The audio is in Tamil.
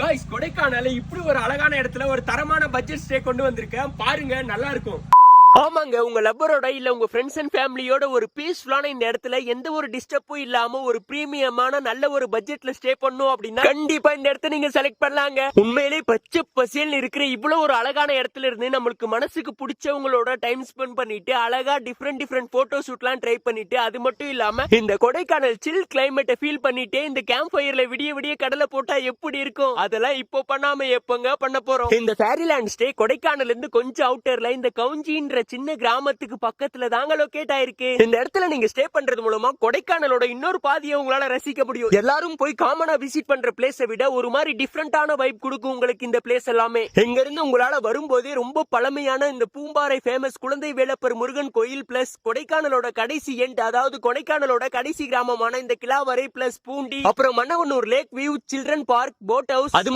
गाइस கொடைக்கானல்ல இப்படி ஒரு அழகான இடத்துல ஒரு தரமான பட்ஜெட் ஸ்டே கொண்டு வந்திருக்கேன் பாருங்க நல்லா இருக்கும் ஆமாங்க உங்க லவ்வரோட இல்ல உங்க ஃப்ரெண்ட்ஸ் அண்ட் ஃபேமிலியோட ஒரு பீஸ்ஃபுல்லான இந்த இடத்துல எந்த ஒரு டிஸ்டர்பும் இல்லாம ஒரு பிரீமியமான நல்ல ஒரு பட்ஜெட்ல ஸ்டே பண்ணும் அப்படின்னா கண்டிப்பா இந்த இடத்த நீங்க செலக்ட் பண்ணலாங்க. உண்மையிலே பச்சை பசேல்னு இருக்கிற இவ்வளவு ஒரு அழகான இடத்துல இருந்து நம்மளுக்கு மனசுக்கு பிடிச்சவங்களோட டைம் ஸ்பெண்ட் பண்ணிட்டு அழகா டிஃப்ரெண்ட் போட்டோ ஷூட்லாம் ட்ரை பண்ணிட்டு அது மட்டும் இல்லாம இந்த கொடைக்கானல் சில் கிளைமேட்டை ஃபீல் பண்ணிட்டு இந்த கேம்ப் ஃபயர்ல விடிய விடிய கடலை போட்டா எப்படி இருக்கும் அதெல்லாம் இப்போ பண்ணாம எப்பங்க பண்ண போறோம். இந்த ஃபேரிலேண்ட் ஸ்டே கொடைக்கானல்ல இருந்து கொஞ்சம் அவுட்டர்ல இந்த கவுஞ்சின்ற சின்ன கிராமத்துக்கு பக்கத்துல தாங்க லொகேட் ஆயிருக்கு. இந்த இடத்துல நீங்க ஸ்டே பண்றது மூலமா கொடைக்கானலோட இன்னொரு பாதியை உங்களால ரசிக்க முடியும். எல்லாரும் போய் காமனா விசிட் பண்ற பிளேஸை விட ஒரு மாதிரி டிஃபரெண்டான வைப் கொடுக்கும் உங்களுக்கு இந்த பிளேஸ் எல்லாமே. எங்க இருந்து உங்களால வரும்போதே ரொம்ப பழமையான இந்த பூம்பாறை ஃபேமஸ் குழந்தை வேலப்பர் முருகன் கோயில் பிளஸ் கொடைக்கானலோட கடைசி எண்ட் அதாவது கொடைக்கானலோட கடைசி கிராமமான இந்த கிளாவரை பிளஸ் பூண்டி அப்புறம் Mannavanur lake view children park boat house அது